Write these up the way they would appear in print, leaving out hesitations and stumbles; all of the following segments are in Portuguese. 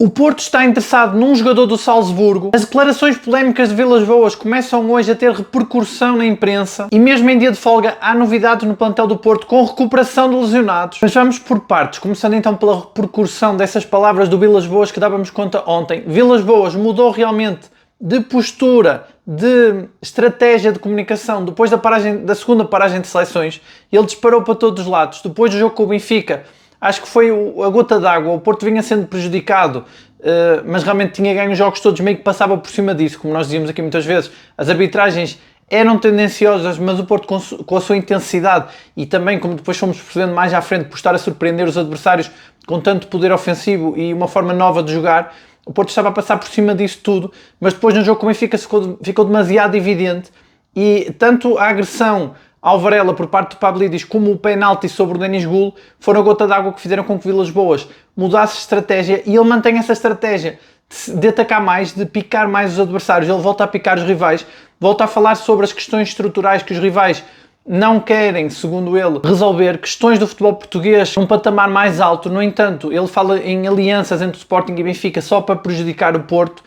O Porto está interessado num jogador do Salzburgo. As declarações polémicas de Vilas Boas começam hoje a ter repercussão na imprensa e mesmo em dia de folga há novidades no plantel do Porto com recuperação de lesionados. Mas vamos por partes, começando então pela repercussão dessas palavras do Vilas Boas que dávamos conta ontem. Vilas Boas mudou realmente de postura, de estratégia de comunicação depois da segunda paragem de seleções. Ele disparou para todos os lados. Depois do jogo com o Benfica, acho que foi a gota d'água. O Porto vinha sendo prejudicado, mas realmente tinha ganho os jogos todos, meio que passava por cima disso, como nós dizíamos aqui muitas vezes. As arbitragens eram tendenciosas, mas o Porto com a sua intensidade e também, como depois fomos percebendo mais à frente, por estar a surpreender os adversários com tanto poder ofensivo e uma forma nova de jogar, o Porto estava a passar por cima disso tudo, mas depois no jogo com o Benfica ficou demasiado evidente e tanto a agressão ao Varela por parte do Pavlidis como o penalti sobre o Denis Gul foram a gota d'água que fizeram com que Vilas Boas mudasse a estratégia e ele mantém essa estratégia de atacar mais, de picar mais os adversários. Ele volta a picar os rivais, volta a falar sobre as questões estruturais que os rivais não querem, segundo ele, resolver, questões do futebol português num patamar mais alto. No entanto, ele fala em alianças entre o Sporting e Benfica só para prejudicar o Porto.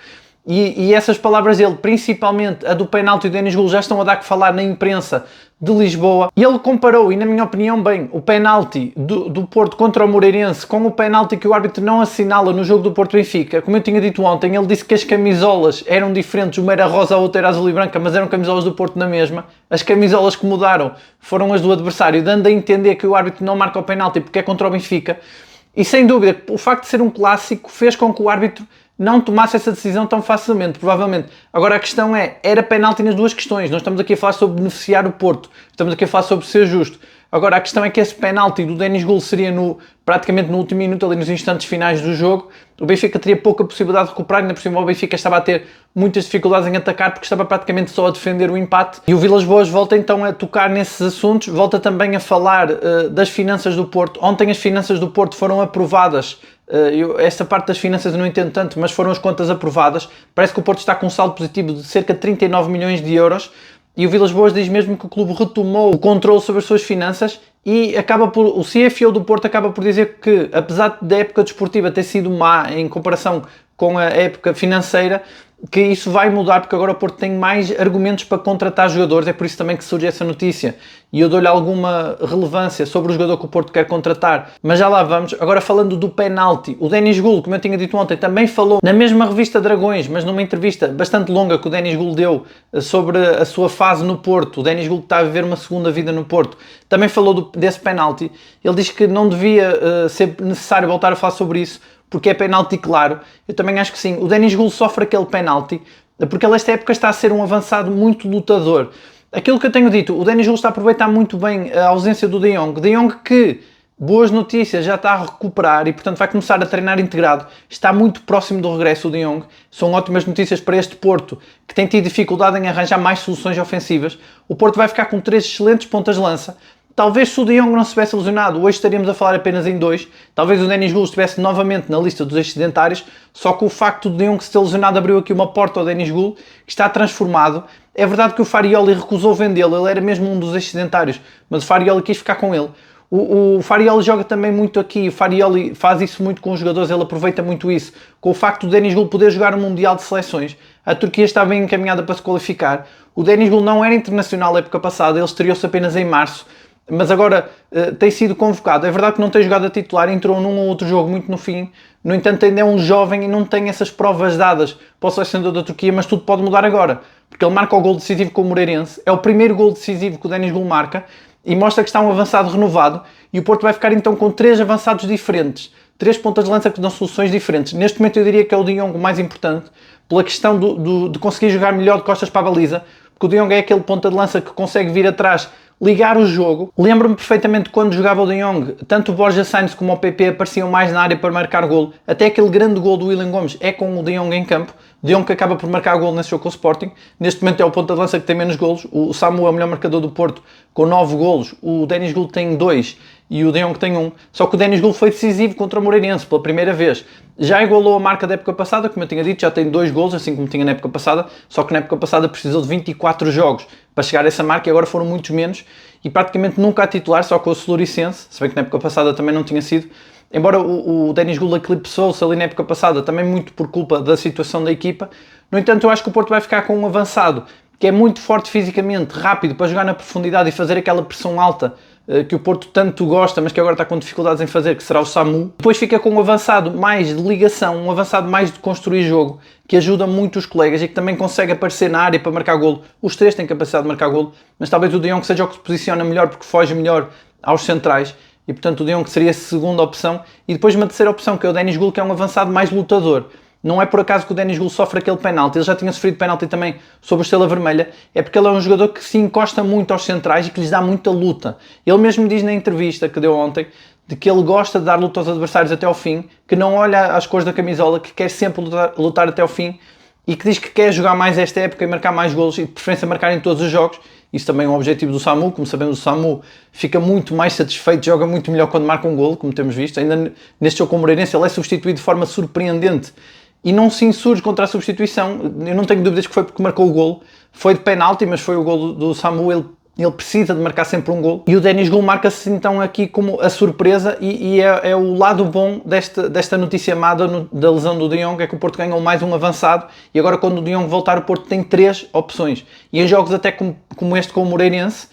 E essas palavras dele, principalmente a do penalti do Denis Gul, já estão a dar que falar na imprensa de Lisboa. E ele comparou, e na minha opinião bem, o penalti do Porto contra o Moreirense com o penalti que o árbitro não assinala no jogo do Porto-Benfica. Como eu tinha dito ontem, ele disse que as camisolas eram diferentes, uma era rosa, a outra era azul e branca, mas eram camisolas do Porto na mesma. As camisolas que mudaram foram as do adversário, dando a entender que o árbitro não marca o penalti porque é contra o Benfica. E sem dúvida, o facto de ser um clássico fez com que o árbitro não tomasse essa decisão tão facilmente, provavelmente. Agora a questão é, era penalti nas duas questões. Nós estamos aqui a falar sobre beneficiar o Porto, estamos aqui a falar sobre ser justo. Agora a questão é que esse penalti do Denis Gul seria praticamente no último minuto, ali nos instantes finais do jogo. O Benfica teria pouca possibilidade de recuperar, ainda por cima o Benfica estava a ter muitas dificuldades em atacar porque estava praticamente só a defender o empate. E o Vilas Boas volta então a tocar nesses assuntos, volta também a falar das finanças do Porto. Ontem as finanças do Porto foram aprovadas. Esta parte das finanças eu não entendo tanto, mas foram as contas aprovadas. Parece que o Porto está com um saldo positivo de cerca de 39 milhões de euros. E o Vilas Boas diz mesmo que o clube retomou o controle sobre as suas finanças e o CFO do Porto acaba por dizer que, apesar da época desportiva ter sido má em comparação com a época financeira, que isso vai mudar porque agora o Porto tem mais argumentos para contratar jogadores, é por isso também que surge essa notícia e eu dou-lhe alguma relevância sobre o jogador que o Porto quer contratar, mas já lá vamos. Agora falando do penalti, o Denis Gul, como eu tinha dito ontem, também falou na mesma revista Dragões, mas numa entrevista bastante longa que o Denis Gul deu sobre a sua fase no Porto. O Denis Gul que está a viver uma segunda vida no Porto, também falou desse penalti. Ele diz que não devia ser necessário voltar a falar sobre isso, porque é penalti claro. Eu também acho que sim. O Denis Gul sofre aquele penalti porque ele esta época está a ser um avançado muito lutador. Aquilo que eu tenho dito, o Denis Gul está a aproveitar muito bem a ausência do De Jong. De Jong que, boas notícias, já está a recuperar e portanto vai começar a treinar integrado. Está muito próximo do regresso o De Jong. São ótimas notícias para este Porto que tem tido dificuldade em arranjar mais soluções ofensivas. O Porto vai ficar com 3 excelentes pontas de lança. Talvez se o De Jong não se tivesse lesionado, hoje estaríamos a falar apenas em 2. Talvez o Denis Gul estivesse novamente na lista dos excedentários, só que o facto de De Jong se ter lesionado abriu aqui uma porta ao Denis Gul, que está transformado. É verdade que o Farioli recusou vendê-lo, ele era mesmo um dos excedentários, mas o Farioli quis ficar com ele. O Farioli joga também muito aqui, o Farioli faz isso muito com os jogadores, ele aproveita muito isso. Com o facto do Denis Gul poder jogar no Mundial de Seleções, a Turquia está bem encaminhada para se qualificar. O Denis Gul não era internacional na época passada, ele estreou-se apenas em março, mas agora tem sido convocado. É verdade que não tem jogado a titular, entrou num ou outro jogo muito no fim, no entanto ainda é um jovem e não tem essas provas dadas para o selecionador da Turquia, mas tudo pode mudar agora, porque ele marca o gol decisivo com o Moreirense, é o primeiro gol decisivo que o Denis Gul marca e mostra que está um avançado renovado e o Porto vai ficar então com 3 avançados diferentes, 3 pontas de lança que dão soluções diferentes. Neste momento eu diria que é o De Jong o mais importante, pela questão de conseguir jogar melhor de costas para a baliza, porque o De Jong é aquele ponta de lança que consegue vir atrás, ligar o jogo. Lembro-me perfeitamente quando jogava o De Jong, tanto o Borja Sainz como o PP apareciam mais na área para marcar golo. Até aquele grande golo do Willian Gomes é com o De Jong em campo. De Jong que acaba por marcar golo nesse jogo com o Sporting. Neste momento é o ponta de lança que tem menos golos. O Samu é o melhor marcador do Porto com 9 golos. O Denis Gul tem 2 e o De Jong tem 1. Só que o Denis Gul foi decisivo contra o Moreirense pela primeira vez. Já igualou a marca da época passada, como eu tinha dito, já tem 2 golos, assim como tinha na época passada. Só que na época passada precisou de 24 jogos para chegar a essa marca e agora foram muitos menos. E praticamente nunca a titular, só com o Celuricense, se bem que na época passada também não tinha sido. embora o Denis Gul eclipsou-se ali na época passada, também muito por culpa da situação da equipa. No entanto, eu acho que o Porto vai ficar com um avançado que é muito forte fisicamente, rápido, para jogar na profundidade e fazer aquela pressão alta que o Porto tanto gosta, mas que agora está com dificuldades em fazer, que será o Samu. Depois fica com um avançado mais de ligação, um avançado mais de construir jogo, que ajuda muito os colegas e que também consegue aparecer na área para marcar golo. Os três têm capacidade de marcar golo, mas talvez o De Jong seja o que se posiciona melhor, porque foge melhor aos centrais, e portanto o De Jong seria a segunda opção. E depois uma terceira opção, que é o Denis Gul, que é um avançado mais lutador. Não é por acaso que o Denis Gul sofre aquele penalti, ele já tinha sofrido penalti também sobre o Estrela Vermelha, é porque ele é um jogador que se encosta muito aos centrais e que lhes dá muita luta. Ele mesmo diz na entrevista que deu ontem, de que ele gosta de dar luta aos adversários até ao fim, que não olha às cores da camisola, que quer sempre lutar até ao fim, e que diz que quer jogar mais esta época e marcar mais golos, e de preferência marcar em todos os jogos. Isso também é um objetivo do Samu. Como sabemos, o Samu fica muito mais satisfeito, joga muito melhor quando marca um golo, como temos visto. Ainda neste jogo com o Moreirense ele é substituído de forma surpreendente e não se insurge contra a substituição. Eu não tenho dúvidas que foi porque marcou o golo. Foi de penalti, mas foi o golo do Samu. Ele precisa de marcar sempre um golo. E o Denis Gul marca-se então aqui como a surpresa e é o lado bom desta notícia má da lesão do De Jong, é que o Porto ganhou mais um avançado e agora quando o De Jong voltar o Porto tem 3 opções. E em jogos até como este com o Moreirense,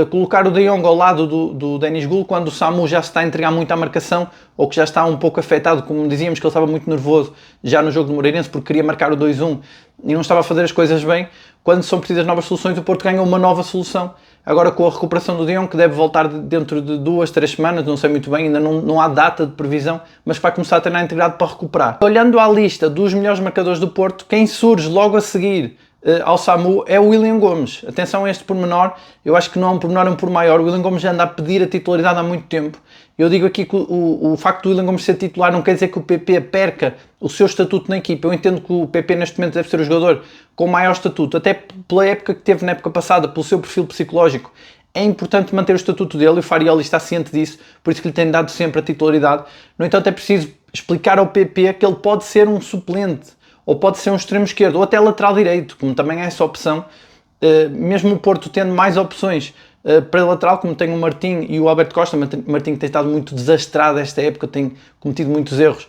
colocar o De Jong ao lado do Denis Gul quando o Samu já se está a entregar muito à marcação ou que já está um pouco afetado, como dizíamos que ele estava muito nervoso já no jogo do Moreirense porque queria marcar o 2-1 e não estava a fazer as coisas bem. Quando são precisas novas soluções, o Porto ganha uma nova solução. Agora com a recuperação do De Jong, que deve voltar dentro de 2-3 semanas, não sei muito bem, ainda não há data de previsão, mas vai começar a treinar integrado para recuperar. Olhando à lista dos melhores marcadores do Porto, quem surge logo a seguir ao Samu é o William Gomes. Atenção a este pormenor, eu acho que não é um pormenor, é um por maior. O William Gomes já anda a pedir a titularidade há muito tempo. Eu digo aqui que o facto do William Gomes ser titular não quer dizer que o PP perca o seu estatuto na equipa. Eu entendo que o PP neste momento deve ser o jogador com maior estatuto, até pela época que teve na época passada, pelo seu perfil psicológico. É importante manter o estatuto dele e o Farioli está ciente disso, por isso que lhe tem dado sempre a titularidade. No entanto, é preciso explicar ao PP que ele pode ser um suplente, ou pode ser um extremo esquerdo, ou até lateral direito, como também é essa opção. Mesmo o Porto tendo mais opções para lateral, como tem o Martim e o Alberto Costa, Martim tem estado muito desastrado esta época, tem cometido muitos erros,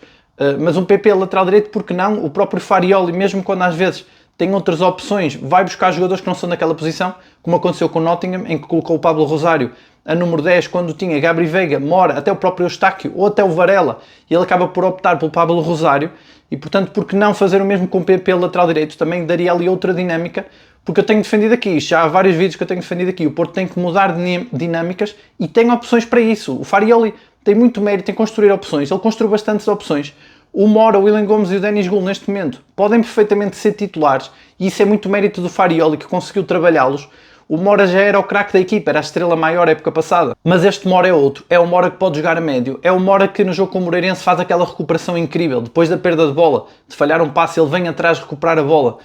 mas um PP lateral direito, porque não? O próprio Farioli, mesmo quando às vezes tem outras opções, vai buscar jogadores que não são daquela posição, como aconteceu com o Nottingham, em que colocou o Pablo Rosário a número 10, quando tinha Gabri Veiga, Mora, até o próprio Eustáquio, ou até o Varela, e ele acaba por optar pelo Pablo Rosário, e portanto, por que não fazer o mesmo com o PP lateral direito? Também daria ali outra dinâmica, porque eu tenho defendido aqui, já há vários vídeos que eu tenho defendido aqui, o Porto tem que mudar dinâmicas e tem opções para isso. O Farioli tem muito mérito em construir opções, ele construiu bastantes opções. O Mora, o William Gomes e o Denis Gul neste momento podem perfeitamente ser titulares e isso é muito mérito do Farioli que conseguiu trabalhá-los. O Mora já era o craque da equipa, era a estrela maior época passada. Mas este Mora é outro, é o Mora que pode jogar a médio, é o Mora que no jogo com o Moreirense faz aquela recuperação incrível, depois da perda de bola, de falhar um passe, ele vem atrás recuperar a bola,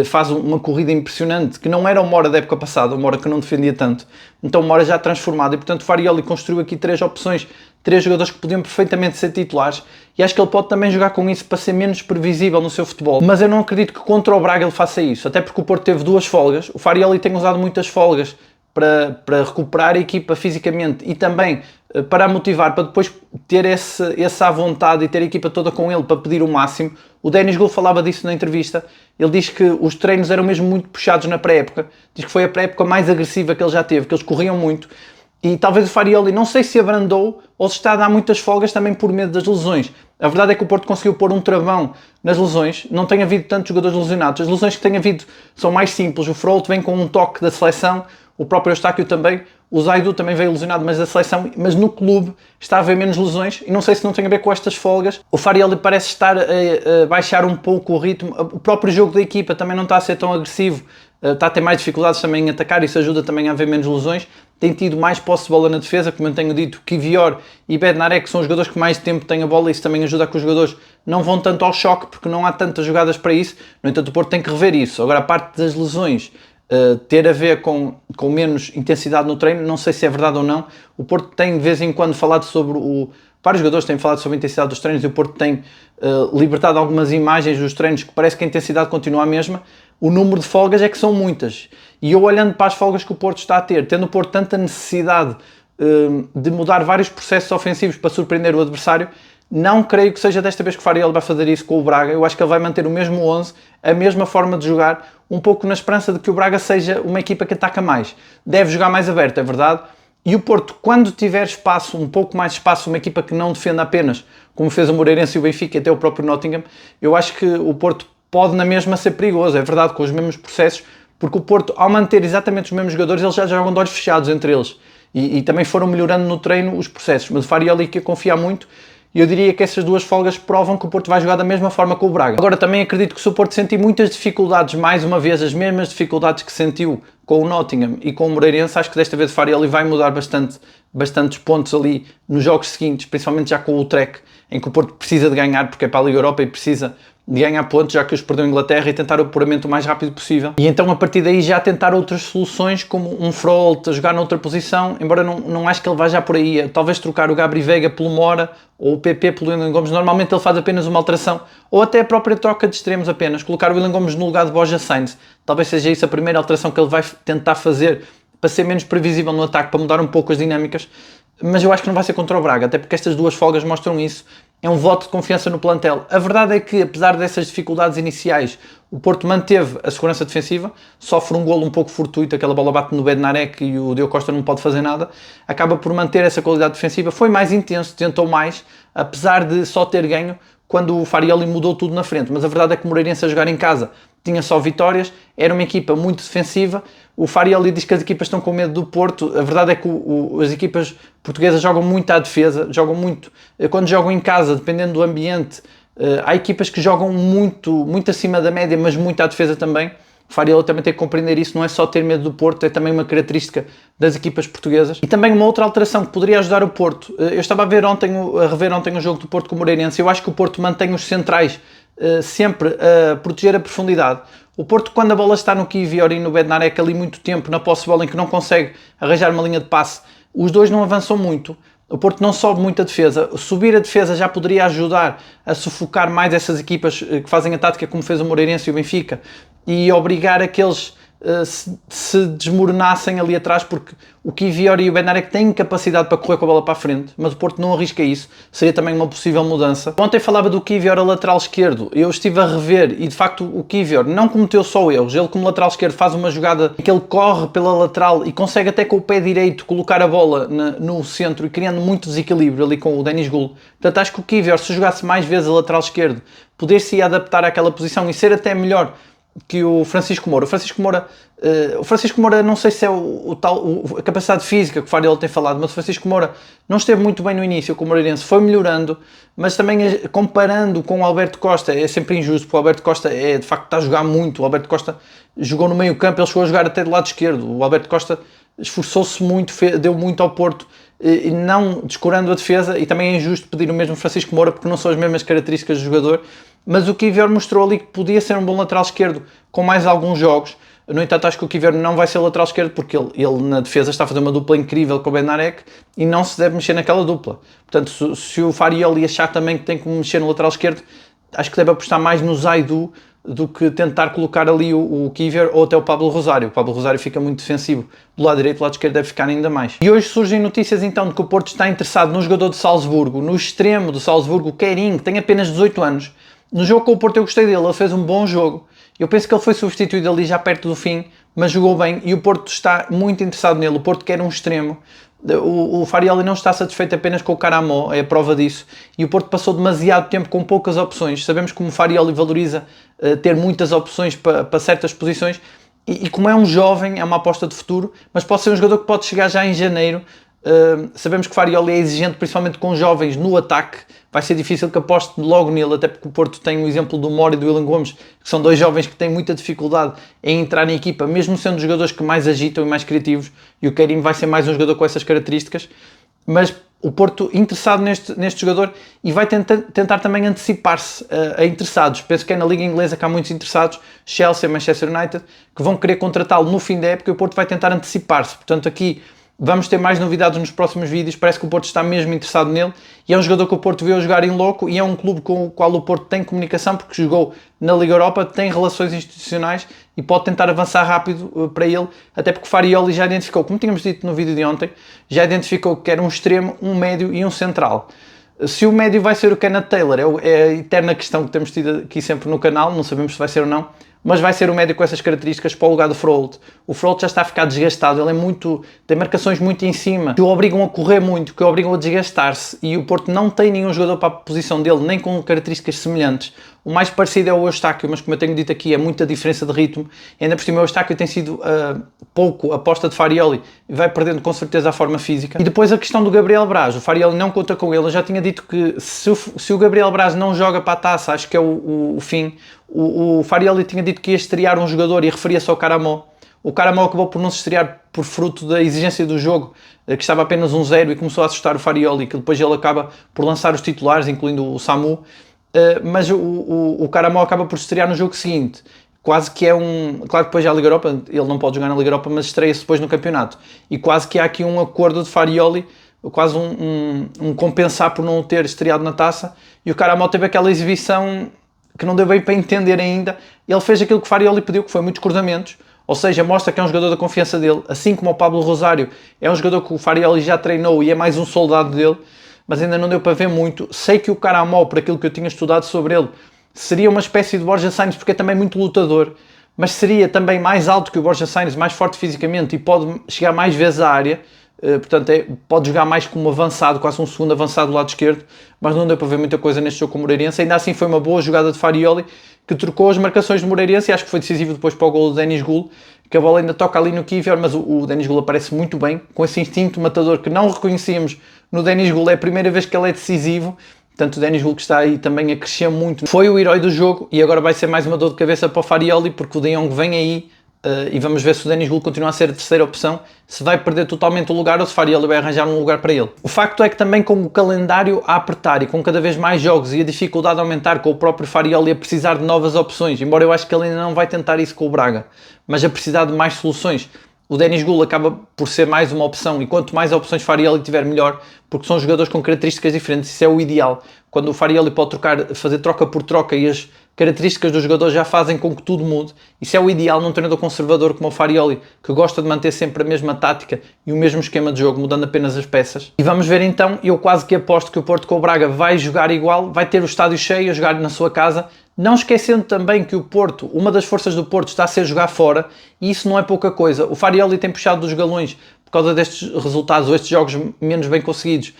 faz uma corrida impressionante, que não era o Mora da época passada, o Mora que não defendia tanto. Então o Mora já transformado e portanto o Farioli construiu aqui 3 opções, 3 jogadores que podiam perfeitamente ser titulares e acho que ele pode também jogar com isso para ser menos previsível no seu futebol. Mas eu não acredito que contra o Braga ele faça isso, até porque o Porto teve 2 folgas, o Farioli tem usado muitas folgas para recuperar a equipa fisicamente e também para a motivar, para depois ter essa vontade e ter a equipa toda com ele para pedir o máximo. O Denis Gul falava disso na entrevista, ele diz que os treinos eram mesmo muito puxados na pré-época, diz que foi a pré-época mais agressiva que ele já teve, que eles corriam muito, e talvez o Farioli, não sei se abrandou ou se está a dar muitas folgas também por medo das lesões. A verdade é que o Porto conseguiu pôr um travão nas lesões, não tem havido tantos jogadores lesionados, as lesões que tem havido são mais simples, o Frolt vem com um toque da seleção, o próprio Eustáquio também, o Zaidu também veio lesionado, mas da seleção, mas no clube está a haver menos lesões e não sei se não tem a ver com estas folgas. O Farioli parece estar a baixar um pouco o ritmo, o próprio jogo da equipa também não está a ser tão agressivo, está a ter mais dificuldades também em atacar, isso ajuda também a haver menos lesões. Tem tido mais posse de bola na defesa, como eu tenho dito, Kivior e Bednarek, que são os jogadores que mais tempo têm a bola, e isso também ajuda a que os jogadores não vão tanto ao choque, porque não há tantas jogadas para isso. No entanto, o Porto tem que rever isso. Agora, a parte das lesões ter a ver com menos intensidade no treino, não sei se é verdade ou não. O Porto tem de vez em quando falado sobre vários jogadores têm falado sobre a intensidade dos treinos e o Porto tem libertado algumas imagens dos treinos que parece que a intensidade continua a mesma. O número de folgas é que são muitas. E eu olhando para as folgas que o Porto está a ter, tendo o Porto tanta necessidade de mudar vários processos ofensivos para surpreender o adversário. Não creio que seja desta vez que o Farioli vai fazer isso com o Braga. Eu acho que ele vai manter o mesmo 11, a mesma forma de jogar, um pouco na esperança de que o Braga seja uma equipa que ataca mais. Deve jogar mais aberto, é verdade. E o Porto, quando tiver espaço, um pouco mais espaço, uma equipa que não defenda apenas, como fez o Moreirense e o Benfica e até o próprio Nottingham, eu acho que o Porto pode na mesma ser perigoso, é verdade, com os mesmos processos, porque o Porto, ao manter exatamente os mesmos jogadores, eles já jogam de olhos fechados entre eles. E também foram melhorando no treino os processos. Mas o Farioli que confia muito, e eu diria que essas duas folgas provam que o Porto vai jogar da mesma forma que o Braga. Agora também acredito que se o Porto sentir muitas dificuldades, mais uma vez as mesmas dificuldades que sentiu com o Nottingham e com o Moreirense, acho que desta vez o Farioli vai mudar bastantes pontos ali nos jogos seguintes, principalmente já com o Utrecht, em que o Porto precisa de ganhar porque é para a Liga Europa e precisa de ganhar pontos, já que os perdeu a Inglaterra, e tentar o apuramento o mais rápido possível. E então a partir daí já tentar outras soluções, como um Frolt a jogar noutra posição, embora não acho que ele vá já por aí. Talvez trocar o Gabri Veiga pelo Mora, ou o PP pelo Willian Gomes. Normalmente ele faz apenas uma alteração, ou até a própria troca de extremos apenas. Colocar o Willian Gomes no lugar de Borja Sainz. Talvez seja isso a primeira alteração que ele vai tentar fazer, para ser menos previsível no ataque, para mudar um pouco as dinâmicas. Mas eu acho que não vai ser contra o Braga, até porque estas duas folgas mostram isso. É um voto de confiança no plantel. A verdade é que, apesar dessas dificuldades iniciais, o Porto manteve a segurança defensiva, sofre um golo um pouco fortuito, aquela bola bate no Bednarek e o Diogo Costa não pode fazer nada, acaba por manter essa qualidade defensiva, foi mais intenso, tentou mais, apesar de só ter ganho quando o Farioli mudou tudo na frente. Mas a verdade é que o Moreirense a jogar em casa tinha só vitórias, era uma equipa muito defensiva. O Farioli diz que as equipas estão com medo do Porto. A verdade é que as equipas portuguesas jogam muito à defesa, jogam muito, quando jogam em casa, dependendo do ambiente, há equipas que jogam muito acima da média, mas muito à defesa também. O Farioli também tem que compreender isso, não é só ter medo do Porto, é também uma característica das equipas portuguesas. E também uma outra alteração que poderia ajudar o Porto. Eu estava a rever ontem o jogo do Porto com o Moreirense. Eu acho que o Porto mantém os centrais sempre a proteger a profundidade. O Porto, quando a bola está no Kiwior e no Bednarek ali muito tempo, na posse de bola em que não consegue arranjar uma linha de passe, os dois não avançam muito. O Porto não sobe muito a defesa. Subir a defesa já poderia ajudar a sufocar mais essas equipas que fazem a tática como fez o Moreirense e o Benfica, e obrigar a que eles se desmoronassem ali atrás, porque o Kiwior e o Bednarek têm capacidade para correr com a bola para a frente, mas o Porto não arrisca isso. Seria também uma possível mudança. Ontem falava do Kiwior a lateral esquerdo. Eu estive a rever e de facto o Kiwior não cometeu só erros. Ele, como lateral esquerdo, faz uma jogada em que ele corre pela lateral e consegue até com o pé direito colocar a bola no centro e criando muito desequilíbrio ali com o Denis Gould. Portanto, acho que o Kiwior, se jogasse mais vezes a lateral esquerdo, poder-se adaptar àquela posição e ser até melhor que o Francisco Moura. O Francisco Moura não sei se é a capacidade física que o Farioli tem falado, mas o Francisco Moura não esteve muito bem no início com o Moreirense, foi melhorando, mas também comparando com o Alberto Costa, é sempre injusto, porque o Alberto Costa de facto está a jogar muito. O Alberto Costa jogou no meio campo, ele chegou a jogar até do lado esquerdo. O Alberto Costa esforçou-se muito, deu muito ao Porto, e não descurando a defesa, e também é injusto pedir o mesmo Francisco Moura, porque não são as mesmas características do jogador. Mas o Kiwior mostrou ali que podia ser um bom lateral esquerdo com mais alguns jogos. No entanto, acho que o Kiwior não vai ser lateral esquerdo, porque ele na defesa está a fazer uma dupla incrível com o Bednarek e não se deve mexer naquela dupla. Portanto, se o Farioli achar também que tem que mexer no lateral esquerdo, acho que deve apostar mais no Zaidu do que tentar colocar ali o Kiwior ou até o Pablo Rosário. O Pablo Rosário fica muito defensivo do lado direito, do lado esquerdo deve ficar ainda mais. E hoje surgem notícias então de que o Porto está interessado no jogador de Salzburgo, no extremo do Salzburgo, o Kering, que tem apenas 18 anos. No jogo com o Porto eu gostei dele, ele fez um bom jogo. Eu penso que ele foi substituído ali já perto do fim, mas jogou bem e o Porto está muito interessado nele. O Porto quer um extremo. O Farioli não está satisfeito apenas com o Caramó, é a prova disso. E o Porto passou demasiado tempo com poucas opções. Sabemos como o Farioli valoriza ter muitas opções para certas posições. E como é um jovem, é uma aposta de futuro, mas pode ser um jogador que pode chegar já em janeiro. Sabemos que o Farioli é exigente, principalmente com jovens no ataque. Vai ser difícil que aposte logo nele, até porque o Porto tem o exemplo do Mora e do Willian Gomes, que são dois jovens que têm muita dificuldade em entrar na equipa, mesmo sendo jogadores que mais agitam e mais criativos, e o Keirim vai ser mais um jogador com essas características. Mas o Porto interessado neste jogador e vai tentar também antecipar-se a interessados. Penso que é na Liga Inglesa que há muitos interessados, Chelsea, Manchester United, que vão querer contratá-lo no fim da época, e o Porto vai tentar antecipar-se. Portanto, aqui Vamos ter mais novidades nos próximos vídeos, parece que o Porto está mesmo interessado nele e é um jogador que o Porto veio jogar em loco e é um clube com o qual o Porto tem comunicação porque jogou na Liga Europa, tem relações institucionais e pode tentar avançar rápido para ele, até porque o Farioli já identificou, como tínhamos dito no vídeo de ontem, já identificou que quer um extremo, um médio e um central. Se o médio vai ser o Kenneth Taylor, é a eterna questão que temos tido aqui sempre no canal, não sabemos se vai ser ou não, mas vai ser o médio com essas características para o lugar do Froholt. O Froholt já está a ficar desgastado, ele tem marcações muito em cima, que o obrigam a correr muito, que o obrigam a desgastar-se, e o Porto não tem nenhum jogador para a posição dele, nem com características semelhantes. O mais parecido é o Eustáquio, mas como eu tenho dito aqui, é muita diferença de ritmo, e ainda por cima o Eustáquio tem sido pouco a aposta de Farioli, e vai perdendo com certeza a forma física. E depois a questão do Gabriel Braz, o Farioli não conta com ele, eu já tinha dito que se o Gabriel Braz não joga para a taça, acho que é o fim. O Farioli tinha dito que ia estrear um jogador e referia-se ao Caramó. O Caramó acabou por não se estrear por fruto da exigência do jogo, que estava apenas 1-0 e começou a assustar o Farioli, que depois ele acaba por lançar os titulares, incluindo o Samu, mas o Caramó acaba por se estrear no jogo seguinte. Quase que é claro que depois já a Liga Europa, ele não pode jogar na Liga Europa, mas estreia-se depois no campeonato. E quase que há aqui um acordo de Farioli, quase um compensar por não o ter estreado na taça, e o Caramó teve aquela exibição que não deu bem para entender ainda. Ele fez aquilo que o Farioli pediu, que foi muitos cruzamentos, ou seja, mostra que é um jogador da confiança dele, assim como o Pablo Rosário, é um jogador que o Farioli já treinou e é mais um soldado dele, mas ainda não deu para ver muito. Sei que o Caramó, por aquilo que eu tinha estudado sobre ele, seria uma espécie de Borja Sainz, porque é também muito lutador, mas seria também mais alto que o Borja Sainz, mais forte fisicamente e pode chegar mais vezes à área. Portanto, pode jogar mais como avançado, quase um segundo avançado do lado esquerdo, mas não deu para ver muita coisa neste jogo com o Moreirense. Ainda assim foi uma boa jogada de Farioli, que trocou as marcações do Moreirense e acho que foi decisivo depois para o gol do Denis Gul, que a bola ainda toca ali no Kivior, mas o Denis Gul aparece muito bem, com esse instinto matador que não reconhecíamos no Denis Gul, é a primeira vez que ele é decisivo. Portanto, o Denis Gul, que está aí também a crescer muito, foi o herói do jogo e agora vai ser mais uma dor de cabeça para o Farioli, porque o De Jong vem aí. E vamos ver se o Denis Gul continua a ser a terceira opção, se vai perder totalmente o lugar ou se Farioli vai arranjar um lugar para ele. O facto é que também com o calendário a apertar e com cada vez mais jogos e a dificuldade a aumentar, com o próprio Farioli a precisar de novas opções, embora eu acho que ele ainda não vai tentar isso com o Braga, mas a precisar de mais soluções, o Denis Gul acaba por ser mais uma opção e quanto mais opções Farioli tiver melhor, porque são jogadores com características diferentes, isso é o ideal. Quando o Farioli pode fazer troca por troca e as características dos jogadores já fazem com que tudo mude, isso é o ideal num treinador conservador como o Farioli, que gosta de manter sempre a mesma tática e o mesmo esquema de jogo, mudando apenas as peças. E vamos ver então, eu quase que aposto que o Porto com o Braga vai jogar igual, vai ter o estádio cheio a jogar na sua casa, não esquecendo também que o Porto, uma das forças do Porto está a ser jogar fora, e isso não é pouca coisa. O Farioli tem puxado dos galões por causa destes resultados, ou estes jogos menos bem conseguidos,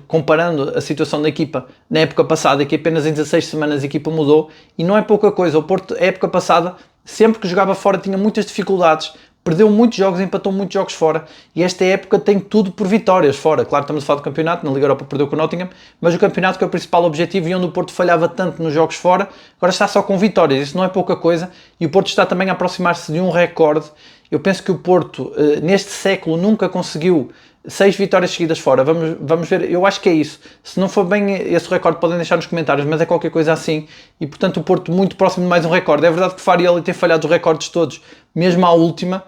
comparando a situação da equipa na época passada, que apenas em 16 semanas a equipa mudou, e não é pouca coisa. O Porto, a época passada, sempre que jogava fora tinha muitas dificuldades, perdeu muitos jogos, empatou muitos jogos fora, e esta época tem tudo por vitórias fora. Claro, estamos a falar do campeonato, na Liga Europa perdeu com o Nottingham, mas o campeonato, que é o principal objetivo e onde o Porto falhava tanto nos jogos fora, agora está só com vitórias. Isso não é pouca coisa, e o Porto está também a aproximar-se de um recorde. Eu penso que o Porto, neste século, nunca conseguiu 6 vitórias seguidas fora. Vamos ver, eu acho que é isso. Se não for bem esse recorde, podem deixar nos comentários, mas é qualquer coisa assim, e portanto o Porto muito próximo de mais um recorde. É verdade que o Farioli tem falhado os recordes todos, mesmo à última,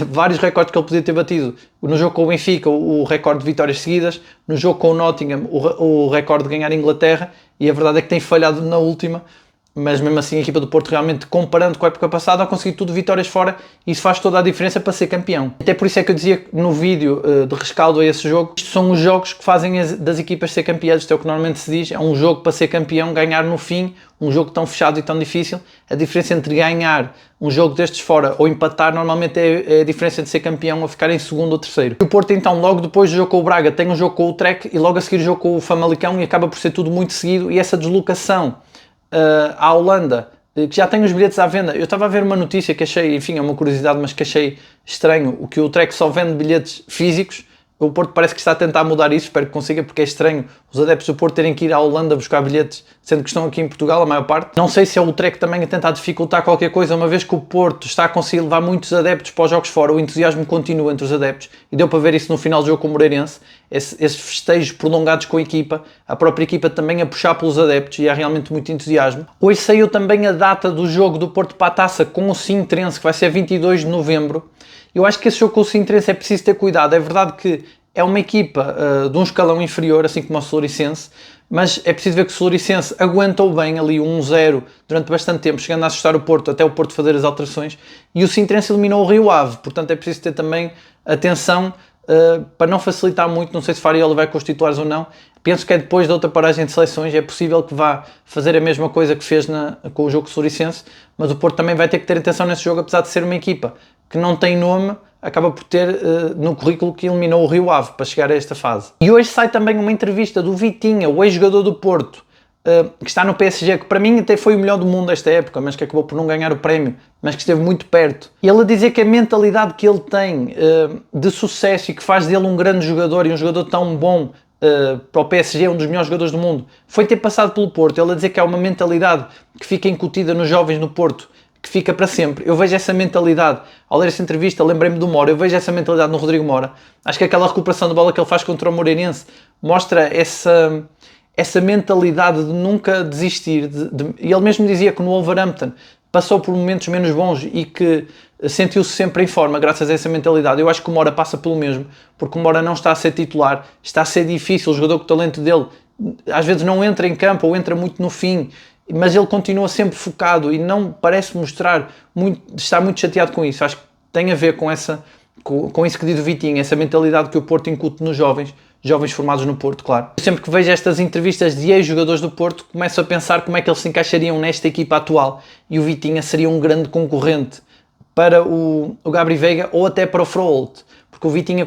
vários recordes que ele podia ter batido. No jogo com o Benfica, o recorde de vitórias seguidas, no jogo com o Nottingham, o recorde de ganhar a Inglaterra, e a verdade é que tem falhado na última. Mas mesmo assim a equipa do Porto, realmente, comparando com a época passada, a conseguir tudo vitórias fora, e isso faz toda a diferença para ser campeão. Até por isso é que eu dizia no vídeo de rescaldo a esse jogo, isto são os jogos que fazem das equipas ser campeãs, isto é o que normalmente se diz, é um jogo para ser campeão, ganhar no fim, um jogo tão fechado e tão difícil. A diferença entre ganhar um jogo destes fora ou empatar, normalmente é a diferença de ser campeão ou ficar em segundo ou terceiro. E o Porto então, logo depois do jogo com o Braga, tem um jogo com o Trek e logo a seguir o jogo com o Famalicão, e acaba por ser tudo muito seguido, e essa deslocação à Holanda, que já tem os bilhetes à venda. Eu estava a ver uma notícia que achei, enfim, é uma curiosidade, mas que achei estranho, o que o Trek só vende bilhetes físicos. O Porto parece que está a tentar mudar isso, espero que consiga, porque é estranho os adeptos do Porto terem que ir à Holanda buscar bilhetes, sendo que estão aqui em Portugal, a maior parte. Não sei se é o Trek também a tentar dificultar qualquer coisa, uma vez que o Porto está a conseguir levar muitos adeptos para os jogos fora, o entusiasmo continua entre os adeptos, e deu para ver isso no final do jogo com o Moreirense, esses festejos prolongados com a equipa, a própria equipa também a puxar pelos adeptos, e há realmente muito entusiasmo. Hoje saiu também a data do jogo do Porto para a Taça com o Sintrense, que vai ser 22 de novembro, Eu acho que esse jogo com o Sintrense é preciso ter cuidado. É verdade que é uma equipa de um escalão inferior, assim como o Soluricense, mas é preciso ver que o Soluricense aguentou bem ali 1-0 durante bastante tempo, chegando a assustar o Porto, até o Porto fazer as alterações, e o Sintrense eliminou o Rio Ave, portanto é preciso ter também atenção para não facilitar muito. Não sei se Farioli vai com os titulares ou não. Penso que é depois da outra paragem de seleções, é possível que vá fazer a mesma coisa que fez com o jogo Soluricense, mas o Porto também vai ter que ter atenção nesse jogo, apesar de ser uma equipa que não tem nome, acaba por ter no currículo que eliminou o Rio Ave para chegar a esta fase. E hoje sai também uma entrevista do Vitinha, o ex-jogador do Porto, que está no PSG, que para mim até foi o melhor do mundo esta época, mas que acabou por não ganhar o prémio, mas que esteve muito perto. E ele a dizer que a mentalidade que ele tem de sucesso e que faz dele um grande jogador e um jogador tão bom para o PSG, um dos melhores jogadores do mundo, foi ter passado pelo Porto. Ele a dizer que há uma mentalidade que fica incutida nos jovens no Porto, que fica para sempre. Eu vejo essa mentalidade, ao ler essa entrevista, lembrei-me do Mora, eu vejo essa mentalidade no Rodrigo Mora. Acho que aquela recuperação de bola que ele faz contra o Moreirense mostra essa mentalidade de nunca desistir. E ele mesmo dizia que no Wolverhampton passou por momentos menos bons e que sentiu-se sempre em forma graças a essa mentalidade. Eu acho que o Mora passa pelo mesmo, porque o Mora não está a ser titular, está a ser difícil. O jogador com o talento dele às vezes não entra em campo ou entra muito no fim, mas ele continua sempre focado e não parece mostrar estar muito chateado com isso. Acho que tem a ver com isso que diz o Vitinho, essa mentalidade que o Porto incute nos jovens formados no Porto, claro. Sempre que vejo estas entrevistas de ex-jogadores do Porto, começo a pensar como é que eles se encaixariam nesta equipa atual, e o Vitinha seria um grande concorrente para o Gabri Veiga ou até para o Froholt, porque o Vitinha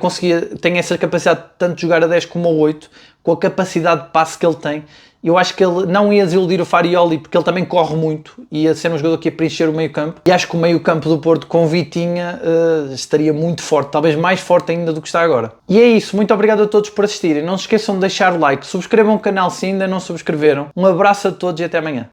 tem essa capacidade de tanto jogar a 10 como a 8, com a capacidade de passe que ele tem. Eu acho que ele não ia desiludir o Farioli, porque ele também corre muito, ia ser um jogador que ia preencher o meio campo, e acho que o meio campo do Porto com o Vitinha estaria muito forte, talvez mais forte ainda do que está agora. E é isso, muito obrigado a todos por assistirem, não se esqueçam de deixar o like, subscrevam o canal se ainda não subscreveram, um abraço a todos e até amanhã.